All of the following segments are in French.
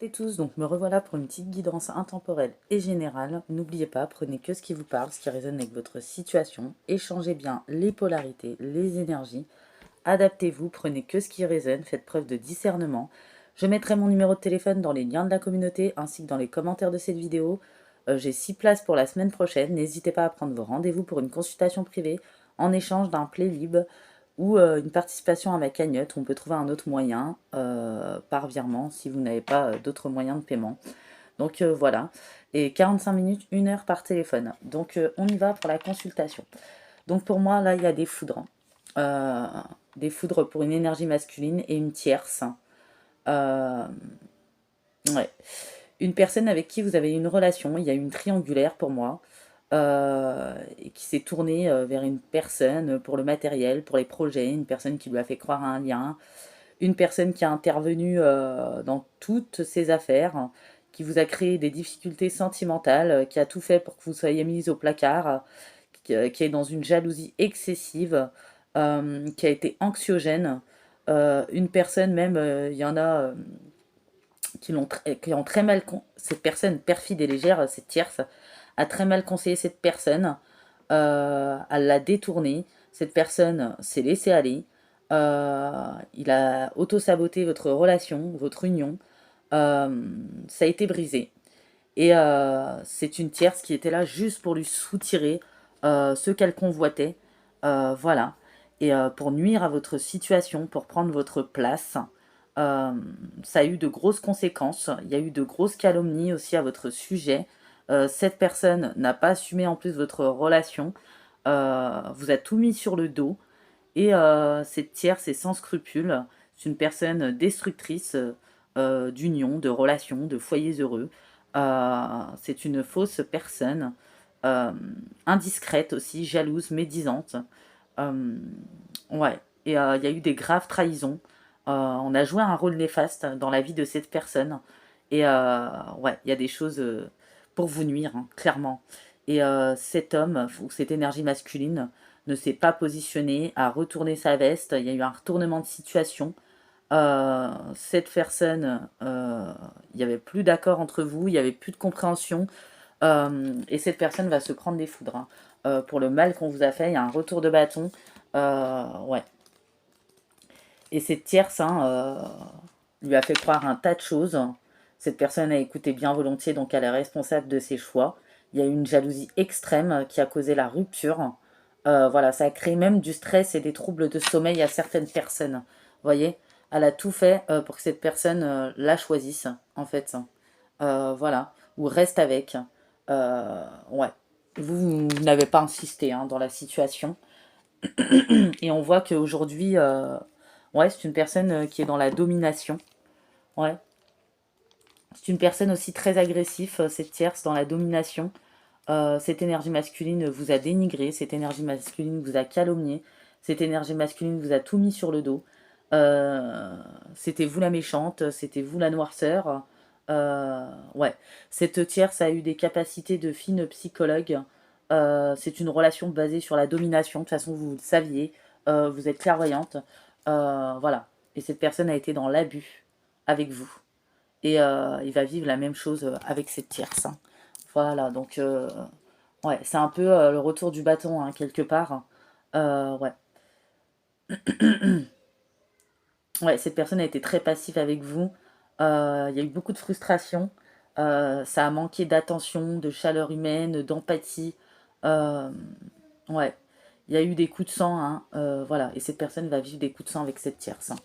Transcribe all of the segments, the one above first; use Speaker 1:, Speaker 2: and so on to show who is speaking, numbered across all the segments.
Speaker 1: Et tous, donc me revoilà pour une petite guidance intemporelle et générale. N'oubliez pas, prenez que ce qui vous parle, ce qui résonne avec votre situation. Échangez bien les polarités, les énergies. Adaptez-vous, prenez que ce qui résonne, faites preuve de discernement. Je mettrai mon numéro de téléphone dans les liens de la communauté ainsi que dans les commentaires de cette vidéo. J'ai 6 places pour la semaine prochaine. N'hésitez pas à prendre vos rendez-vous pour une consultation privée en échange d'un playlib ou une participation à ma cagnotte. On peut trouver un autre moyen par virement si vous n'avez pas d'autres moyens de paiement. Donc voilà. Et 45 minutes, 1 heure par téléphone. Donc on y va pour la consultation. Donc pour moi, là, il y a des foudres. Euh, des foudres pour une énergie masculine et une tierce. Euh, ouais. Une personne avec qui vous avez une relation, il y a une triangulaire pour moi, et qui s'est tournée vers une personne pour le matériel, pour les projets, une personne qui lui a fait croire à un lien, une personne qui a intervenu dans toutes ses affaires, qui vous a créé des difficultés sentimentales, qui a tout fait pour que vous soyez mise au placard, qui est dans une jalousie excessive, qui a été anxiogène. Une personne même, il y en a qui ont très mal, cette personne perfide et légère, cette tierce, a très mal conseillé cette personne, elle l'a détournée, cette personne s'est laissée aller, il a auto-saboté votre relation, votre union, ça a été brisé. Et c'est une tierce qui était là juste pour lui soutirer ce qu'elle convoitait, voilà. Et pour nuire à votre situation, pour prendre votre place. Euh, Ça a eu de grosses conséquences. Il y a eu de grosses calomnies aussi à votre sujet. Cette personne n'a pas assumé en plus votre relation. Vous a tout mis sur le dos. Et cette tierce est sans scrupule. C'est une personne destructrice d'union, de relations, de foyers heureux. C'est une fausse personne, euh, indiscrète aussi, jalouse, médisante. Euh, ouais, et il y a eu des graves trahisons. On a joué un rôle néfaste dans la vie de cette personne. Et ouais, il y a des choses pour vous nuire, hein, clairement. Et cet homme, ou cette énergie masculine, ne s'est pas positionné, a retourné sa veste. Il y a eu un retournement de situation. Cette personne, il n'y avait plus d'accord entre vous, il n'y avait plus de compréhension. Et cette personne va se prendre des foudres, hein. Pour le mal qu'on vous a fait, il y a un retour de bâton. Ouais. Et cette tierce, hein, lui a fait croire un tas de choses. Cette personne a écouté bien volontiers, donc elle est responsable de ses choix. Il y a eu une jalousie extrême qui a causé la rupture. Voilà, ça a créé même du stress et des troubles de sommeil à certaines personnes. Vous voyez, elle a tout fait pour que cette personne la choisisse, en fait. Voilà, ou reste avec. Ouais. Vous n'avez pas insisté hein, dans la situation. Et on voit qu'aujourd'hui, ouais, c'est une personne qui est dans la domination. Ouais. C'est une personne aussi très agressive, cette tierce, dans la domination. Cette énergie masculine vous a dénigré, cette énergie masculine vous a calomnié, cette énergie masculine vous a tout mis sur le dos. Euh, C'était vous la méchante, c'était vous la noirceur. Ouais, cette tierce a eu des capacités de fine psychologue. C'est une relation basée sur la domination. De toute façon, vous le saviez, vous êtes clairvoyante. Voilà. Et cette personne a été dans l'abus avec vous. Et il va vivre la même chose avec cette tierce, hein. Voilà, donc ouais, c'est un peu le retour du bâton, hein, quelque part. Ouais. Ouais, cette personne a été très passive avec vous. Il y a eu beaucoup de frustration. Ça a manqué d'attention, de chaleur humaine, d'empathie. Euh, ouais, il y a eu des coups de sang, hein, voilà. Et cette personne va vivre des coups de sang avec cette tierce, hein.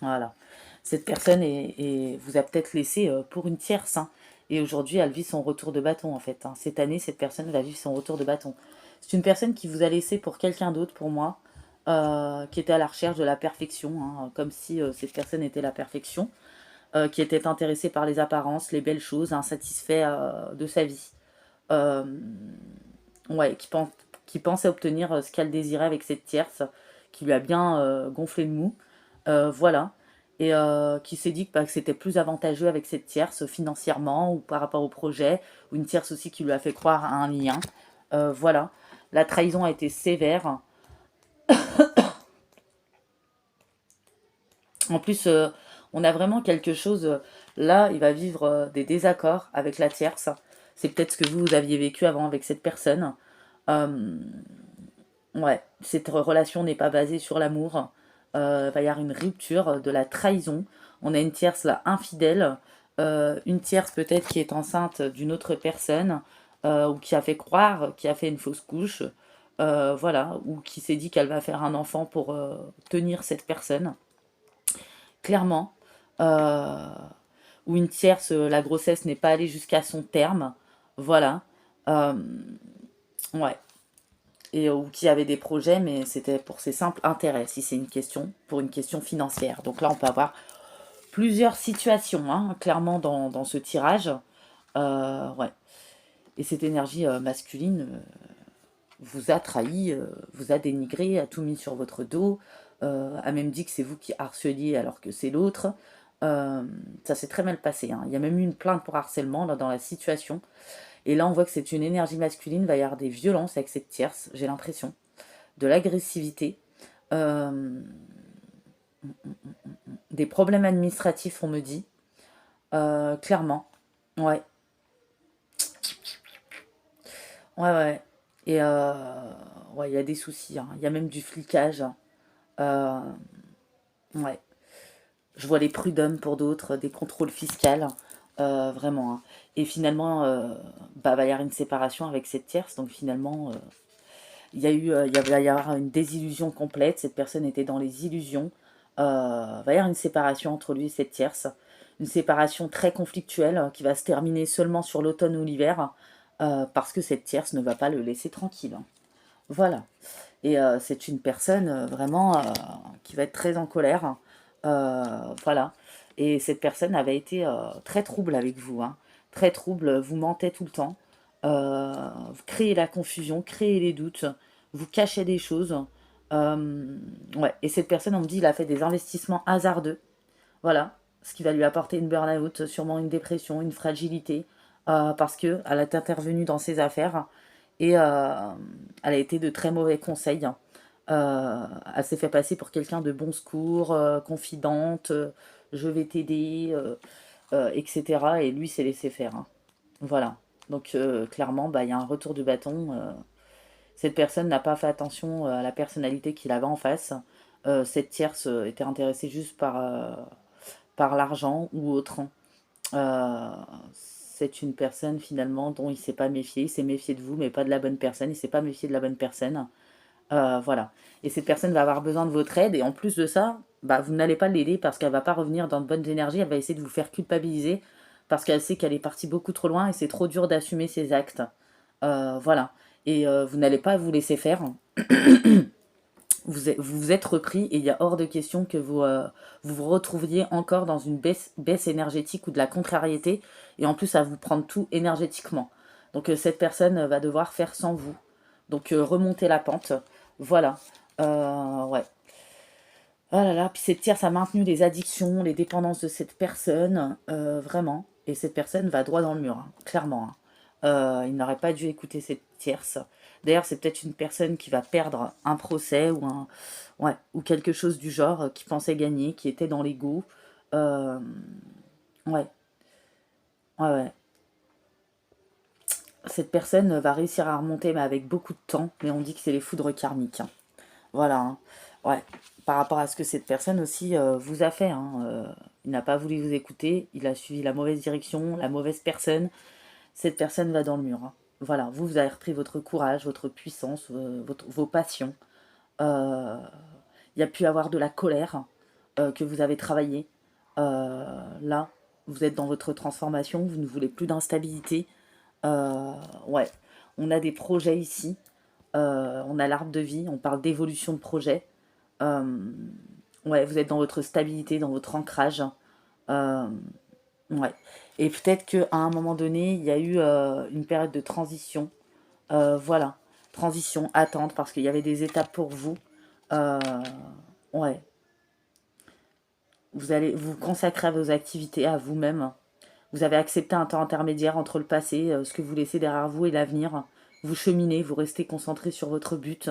Speaker 1: Voilà. Cette personne vous a peut-être laissé pour une tierce, hein. Et aujourd'hui, elle vit son retour de bâton, en fait, hein. Cette année, cette personne va vivre son retour de bâton. C'est une personne qui vous a laissé pour quelqu'un d'autre, pour moi, qui était à la recherche de la perfection, hein, comme si cette personne était la perfection, qui était intéressée par les apparences, les belles choses, insatisfait de sa vie. Euh, ouais, qui pensait obtenir ce qu'elle désirait avec cette tierce, qui lui a bien gonflé le mou. Voilà. Et qui s'est dit que c'était plus avantageux avec cette tierce financièrement ou par rapport au projet, ou une tierce aussi qui lui a fait croire à un lien. Voilà. La trahison a été sévère. En plus, on a vraiment quelque chose. Là, il va vivre des désaccords avec la tierce. C'est peut-être ce que vous aviez vécu avant avec cette personne. Euh, ouais, cette relation n'est pas basée sur l'amour. Va y avoir une rupture, de la trahison. On a une tierce là infidèle, une tierce peut-être qui est enceinte d'une autre personne, ou qui a fait croire, qui a fait une fausse couche, voilà, ou qui s'est dit qu'elle va faire un enfant pour tenir cette personne, clairement. Euh, ou une tierce, la grossesse n'est pas allée jusqu'à son terme, voilà. Euh, ouais, ou qui avait des projets, mais c'était pour ses simples intérêts, si c'est une question, pour une question financière. Donc là, on peut avoir plusieurs situations, hein, clairement, dans ce tirage. Ouais. Et cette énergie masculine vous a trahi, vous a dénigré, a tout mis sur votre dos, a même dit que c'est vous qui harceliez alors que c'est l'autre. Ça s'est très mal passé, hein. Il y a même eu une plainte pour harcèlement là, dans la situation. Et là, on voit que c'est une énergie masculine, il va y avoir des violences avec cette tierce, j'ai l'impression, de l'agressivité, euh, des problèmes administratifs, on me dit, clairement. Ouais, ouais, ouais. Et ouais, il y a des soucis, hein. Il y a même du flicage. Euh, ouais. Je vois les prud'hommes pour d'autres, des contrôles fiscaux, vraiment, hein. Et finalement, bah, va y avoir une séparation avec cette tierce, donc finalement, il y a eu, va y avoir une désillusion complète. Cette personne était dans les illusions. Va y avoir une séparation entre lui et cette tierce. Une séparation très conflictuelle qui va se terminer seulement sur l'automne ou l'hiver, parce que cette tierce ne va pas le laisser tranquille. Voilà. Et c'est une personne vraiment qui va être très en colère. Voilà. Et cette personne avait été très trouble avec vous, hein. Très trouble, vous mentez tout le temps. Vous créez la confusion, créez les doutes, vous cachez des choses. Ouais. Et cette personne, on me dit, il a fait des investissements hasardeux. Voilà. Ce qui va lui apporter une burn-out, sûrement une dépression, une fragilité, parce qu'elle est intervenue dans ses affaires et elle a été de très mauvais conseils. Elle s'est fait passer pour quelqu'un de bon secours, confidente, je vais t'aider, etc. Et lui s'est laissé faire, hein. Voilà. Donc clairement, bah, il y a un retour du bâton. Cette personne n'a pas fait attention à la personnalité qu'il avait en face. Cette tierce était intéressée juste par l'argent ou autre. Euh, c'est une personne finalement dont il s'est pas méfié. Il s'est méfié de vous, mais pas de la bonne personne. Il s'est pas méfié de la bonne personne. Voilà. Et cette personne va avoir besoin de votre aide. Et en plus de ça, bah, vous n'allez pas l'aider parce qu'elle va pas revenir dans de bonnes énergies. Elle va essayer de vous faire culpabiliser parce qu'elle sait qu'elle est partie beaucoup trop loin et c'est trop dur d'assumer ses actes. Voilà. Et vous n'allez pas vous laisser faire. Vous vous êtes repris et il y a hors de question que vous vous retrouviez encore dans une baisse énergétique ou de la contrariété et en plus à vous prendre tout énergétiquement. Donc cette personne va devoir faire sans vous. Donc remonter la pente. Voilà. Ouais. Oh là là, puis cette tierce a maintenu les addictions, les dépendances de cette personne, vraiment. Et cette personne va droit dans le mur, hein, clairement, hein. Il n'aurait pas dû écouter cette tierce. D'ailleurs, c'est peut-être une personne qui va perdre un procès ouais, ou quelque chose du genre, qui pensait gagner, qui était dans l'ego. Euh, ouais, ouais, ouais. Cette personne va réussir à remonter, mais avec beaucoup de temps. Mais on dit que c'est les foudres karmiques, hein. Voilà, hein. Ouais. Par rapport à ce que cette personne aussi vous a fait, hein. Il n'a pas voulu vous écouter, il a suivi la mauvaise direction, la mauvaise personne. Cette personne va dans le mur, hein. Voilà, vous avez repris votre courage, votre puissance, vos passions. Euh, il y a pu avoir de la colère que vous avez travaillé. Là, vous êtes dans votre transformation, vous ne voulez plus d'instabilité. Ouais, on a des projets ici. On a l'arbre de vie, on parle d'évolution de projet. Euh, ouais, vous êtes dans votre stabilité, dans votre ancrage. Euh, ouais. Et peut-être qu'à un moment donné, il y a eu une période de transition. Voilà. Transition, attente, parce qu'il y avait des étapes pour vous. Euh, ouais. Vous allez vous consacrer à vos activités, à vous-même. Vous avez accepté un temps intermédiaire entre le passé, ce que vous laissez derrière vous et l'avenir. Vous cheminez, vous restez concentré sur votre but.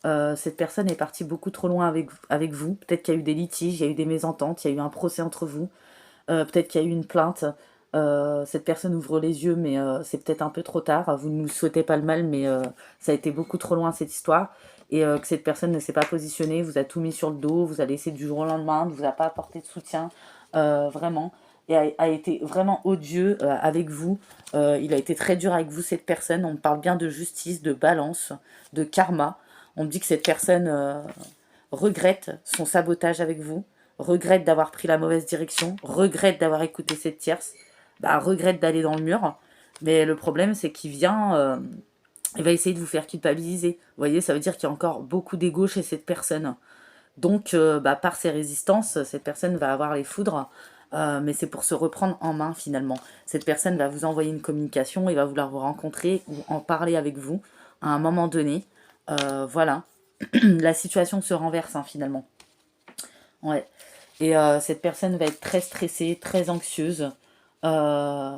Speaker 1: Cette personne est partie beaucoup trop loin avec vous. Peut-être qu'il y a eu des litiges, il y a eu des mésententes, il y a eu un procès entre vous. peut-être qu'il y a eu une plainte. Cette personne ouvre les yeux, mais c'est peut-être un peu trop tard. Vous ne nous souhaitez pas le mal, mais ça a été beaucoup trop loin cette histoire. Et que cette personne ne s'est pas positionnée, vous a tout mis sur le dos, vous a laissé du jour au lendemain, ne vous a pas apporté de soutien, vraiment. Et a été vraiment odieux avec vous. Il a été très dur avec vous, cette personne. On parle bien de justice, de balance, de karma. On me dit que cette personne regrette son sabotage avec vous, regrette d'avoir pris la mauvaise direction, regrette d'avoir écouté cette tierce, bah, regrette d'aller dans le mur. Mais le problème, c'est qu'il vient, il va essayer de vous faire culpabiliser. Vous voyez, ça veut dire qu'il y a encore beaucoup d'ego chez cette personne. Donc, bah, par ses résistances, cette personne va avoir les foudres. Mais c'est pour se reprendre en main finalement. Cette personne va vous envoyer une communication et va vouloir vous rencontrer ou en parler avec vous à un moment donné. Voilà. La situation se renverse hein, finalement. Ouais. Et cette personne va être très stressée, très anxieuse. Euh,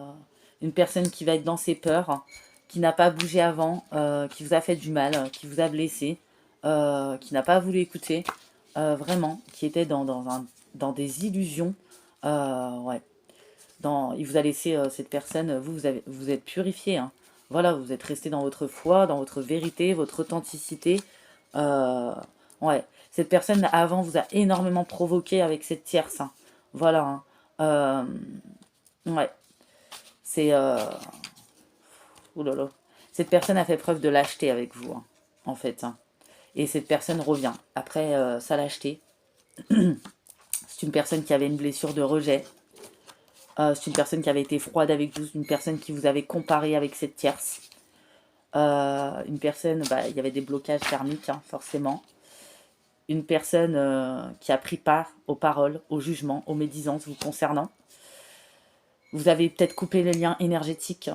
Speaker 1: une personne qui va être dans ses peurs, qui n'a pas bougé avant, qui vous a fait du mal, qui vous a blessé, qui n'a pas voulu écouter, vraiment, qui était dans des illusions. Ouais. Il vous a laissé cette personne, vous êtes purifié. Hein. Voilà, vous êtes resté dans votre foi, dans votre vérité, votre authenticité. Euh, ouais, cette personne avant vous a énormément provoqué avec cette tierce. Hein. Voilà. Hein. Ouais, c'est. Ouh là là. Cette personne a fait preuve de lâcheté avec vous, hein, en fait. Hein. Et cette personne revient après sa lâcheté. C'est une personne qui avait une blessure de rejet. C'est une personne qui avait été froide avec vous, une personne qui vous avait comparé avec cette tierce. Une personne, bah, il y avait des blocages karmiques, hein, forcément. Une personne qui a pris part aux paroles, aux jugements, aux médisances vous concernant. Vous avez peut-être coupé les liens énergétiques.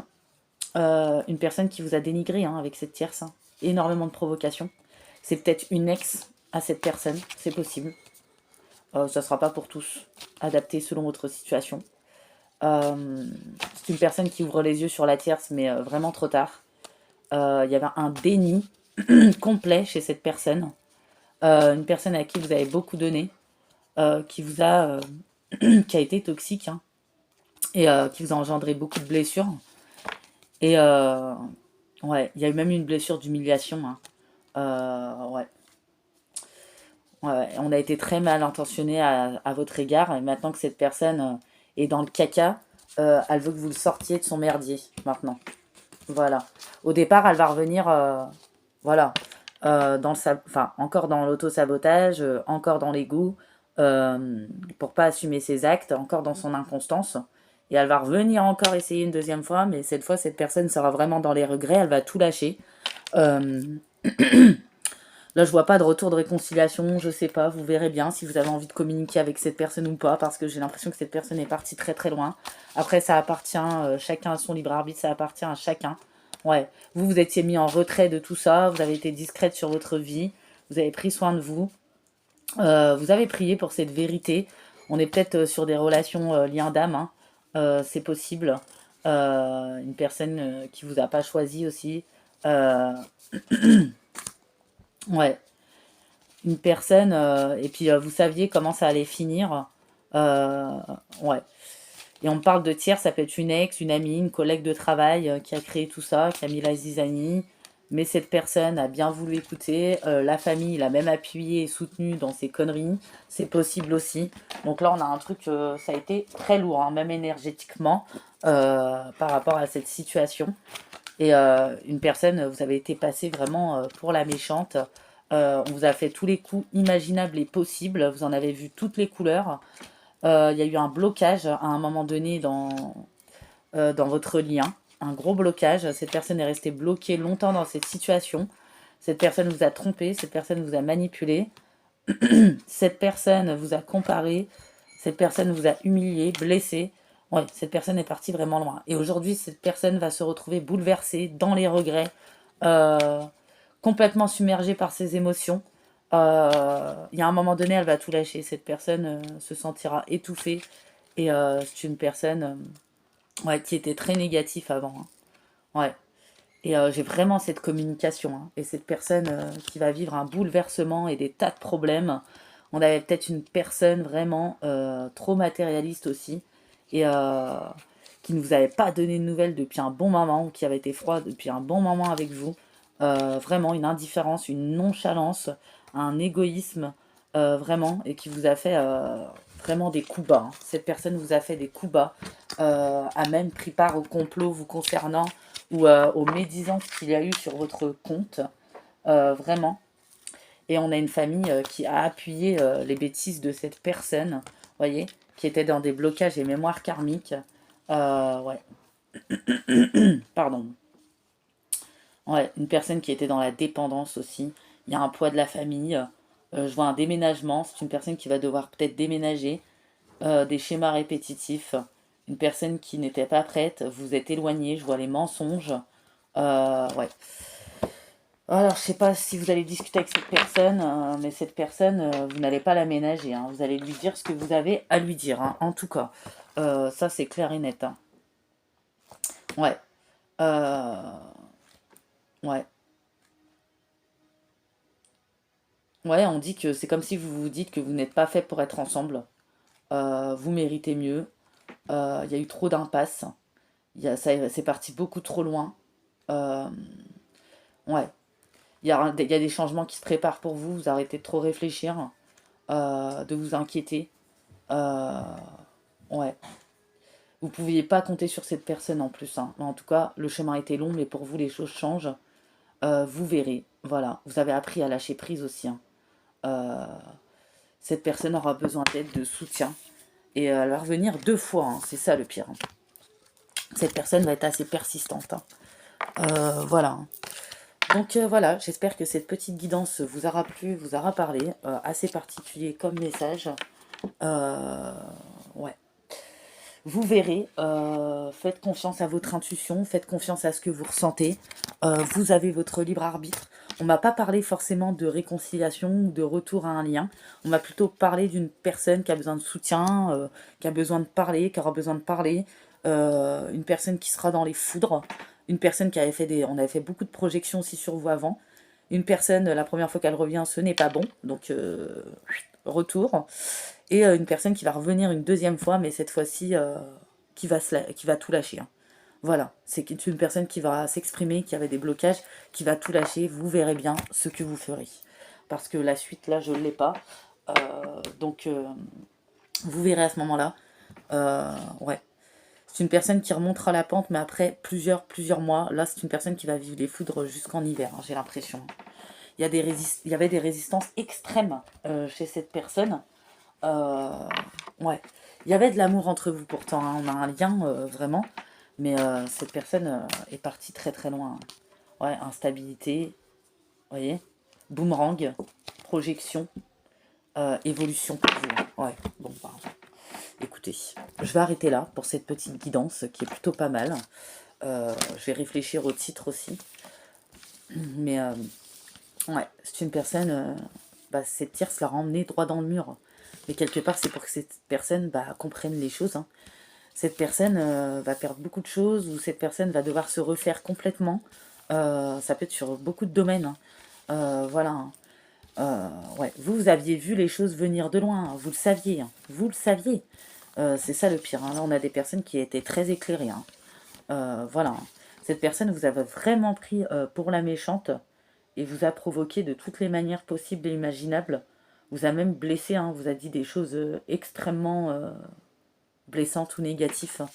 Speaker 1: Une personne qui vous a dénigré hein, avec cette tierce. Hein. Énormément de provocations. C'est peut-être une ex à cette personne, c'est possible. Ça ne sera pas pour tous, adapté selon votre situation. C'est une personne qui ouvre les yeux sur la tierce, mais vraiment trop tard. Il y avait un déni complet chez cette personne. Une personne à qui vous avez beaucoup donné, qui vous a, qui a été toxique hein, et qui vous a engendré beaucoup de blessures. Et ouais, il y a eu même une blessure d'humiliation. Hein. Ouais. Ouais, on a été très mal intentionné à votre égard. Et maintenant que cette personne est dans le caca, elle veut que vous le sortiez de son merdier maintenant. Voilà. Au départ, elle va revenir, voilà, enfin, encore dans l'auto-sabotage, encore dans l'ego, pour pas assumer ses actes, encore dans son inconstance. Et elle va revenir encore essayer une deuxième fois, mais cette fois, cette personne sera vraiment dans les regrets, elle va tout lâcher. Euh, Là, je vois pas de retour de réconciliation, je sais pas, vous verrez bien si vous avez envie de communiquer avec cette personne ou pas, parce que j'ai l'impression que cette personne est partie très très loin. Après, ça appartient, chacun à son libre arbitre, ça appartient à chacun. Ouais, vous vous étiez mis en retrait de tout ça, vous avez été discrète sur votre vie, vous avez pris soin de vous, vous avez prié pour cette vérité. On est peut-être sur des relations lien d'âme, hein. C'est possible. Une personne qui vous a pas choisi aussi. Euh, ouais, une personne, et puis vous saviez comment ça allait finir. Euh, ouais. Et on me parle de tiers, ça peut être une ex, une amie, une collègue de travail qui a créé tout ça, qui a mis la zizanie. Mais cette personne a bien voulu écouter. La famille l'a même appuyé et soutenu dans ses conneries. C'est possible aussi. Donc là, on a un truc, ça a été très lourd, hein, même énergétiquement, par rapport à cette situation. Et une personne, vous avez été passé vraiment pour la méchante. On vous a fait tous les coups imaginables et possibles. Vous en avez vu toutes les couleurs. Il y a eu un blocage à un moment donné dans votre lien. Un gros blocage. Cette personne est restée bloquée longtemps dans cette situation. Cette personne vous a trompé. Cette personne vous a manipulé. Cette personne vous a comparé. Cette personne vous a humilié, blessé. Ouais, cette personne est partie vraiment loin. Et aujourd'hui, cette personne va se retrouver bouleversée, dans les regrets, euh, complètement submergée par ses émotions. Il y a un moment donné, elle va tout lâcher. Cette personne se sentira étouffée. Et c'est une personne ouais, qui était très négative avant. Hein. Ouais. Et j'ai vraiment cette communication. Hein. Et cette personne qui va vivre un bouleversement et des tas de problèmes. On avait peut-être une personne vraiment trop matérialiste aussi, et qui ne vous avait pas donné de nouvelles depuis un bon moment, ou qui avait été froid depuis un bon moment avec vous. Vraiment une indifférence, une nonchalance, un égoïsme, vraiment, et qui vous a fait vraiment des coups bas, hein. Cette personne vous a fait des coups bas, a même pris part au complot vous concernant, ou aux médisances qu'il y a eu sur votre compte, vraiment. Et on a une famille qui a appuyé les bêtises de cette personne, voyez, qui était dans des blocages et mémoires karmiques. Ouais, pardon. Ouais, une personne qui était dans la dépendance aussi. Il y a un poids de la famille. Je vois un déménagement. C'est une personne qui va devoir peut-être déménager. Des schémas répétitifs. Une personne qui n'était pas prête. Vous êtes éloigné. Je vois les mensonges. Ouais. Alors, je sais pas si vous allez discuter avec cette personne, mais cette personne, vous n'allez pas la ménager, hein. Vous allez lui dire ce que vous avez à lui dire, hein, en tout cas. Ça, c'est clair et net, hein. Ouais. Euh, ouais. Ouais, on dit que c'est comme si vous vous dites que vous n'êtes pas fait pour être ensemble. Vous méritez mieux. Il y a eu trop d'impasses. C'est parti beaucoup trop loin. Euh, ouais. Il y a des changements qui se préparent pour vous. Vous arrêtez de trop réfléchir, de vous inquiéter. Euh, ouais. Vous ne pouviez pas compter sur cette personne en plus, hein. Mais en tout cas, le chemin était long, mais pour vous, les choses changent. Vous verrez. Voilà. Vous avez appris à lâcher prise aussi, hein. Euh, cette personne aura besoin d'aide, de soutien. Et elle va revenir 2 fois, hein. C'est ça le pire, hein. Cette personne va être assez persistante, hein. Voilà, hein. Donc voilà, j'espère que cette petite guidance vous aura plu, vous aura parlé. Assez particulier comme message. Euh, ouais. Vous verrez, faites confiance à votre intuition, faites confiance à ce que vous ressentez. Vous avez votre libre arbitre. On m'a pas parlé forcément de réconciliation ou de retour à un lien. On m'a plutôt parlé d'une personne qui a besoin de soutien, qui a besoin de parler, qui aura besoin de parler. Une personne qui sera dans les foudres. Une personne qui avait fait des... On avait fait beaucoup de projections aussi sur vous avant. Une personne, la première fois qu'elle revient, ce n'est pas bon. Donc, retour. Et une personne qui va revenir une deuxième fois, mais cette fois-ci, qui va tout lâcher, hein. Voilà, c'est une personne qui va s'exprimer, qui avait des blocages, qui va tout lâcher. Vous verrez bien ce que vous ferez. Parce que la suite, là, je ne l'ai pas. Donc, vous verrez à ce moment-là. Ouais. C'est une personne qui remontera la pente, mais après plusieurs mois. Là, c'est une personne qui va vivre les foudres jusqu'en hiver, hein, j'ai l'impression. Il y avait des résistances extrêmes chez cette personne. Euh, ouais. Il y avait de l'amour entre vous pourtant, hein. On a un lien vraiment. Mais cette personne est partie très très loin. Ouais, instabilité, vous voyez. Boomerang, projection, évolution pour vous. Ouais, bon, bah, écoutez, je vais arrêter là pour cette petite guidance qui est plutôt pas mal. Je vais réfléchir au titre aussi. Mais ouais, c'est une personne, bah, cette tierce l'a emmené droit dans le mur. Mais quelque part, c'est pour que cette personne bah, comprenne les choses, hein. Cette personne va perdre beaucoup de choses, ou cette personne va devoir se refaire complètement. Ça peut être sur beaucoup de domaines, hein. Voilà, hein. Ouais. Vous aviez vu les choses venir de loin, hein. Vous le saviez, hein. Vous le saviez. C'est ça le pire, hein. Là, on a des personnes qui étaient très éclairées, hein. Voilà, hein. Cette personne vous avait vraiment pris pour la méchante et vous a provoqué de toutes les manières possibles et imaginables. Vous a même blessé, hein. Vous a dit des choses extrêmement blessantes ou négatives,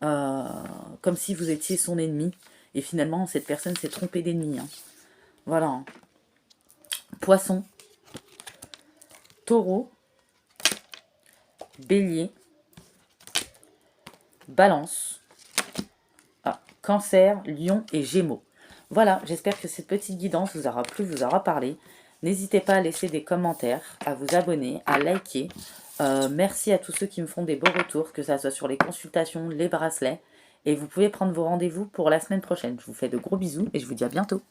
Speaker 1: hein. Comme si vous étiez son ennemi. Et finalement, cette personne s'est trompée d'ennemi, hein. Voilà, hein. Poisson, taureau, bélier, balance, cancer, lion et gémeaux. Voilà, j'espère que cette petite guidance vous aura plu, vous aura parlé. N'hésitez pas à laisser des commentaires, à vous abonner, à liker. Merci à tous ceux qui me font des beaux retours, que ça soit sur les consultations, les bracelets. Et vous pouvez prendre vos rendez-vous pour la semaine prochaine. Je vous fais de gros bisous et je vous dis à bientôt.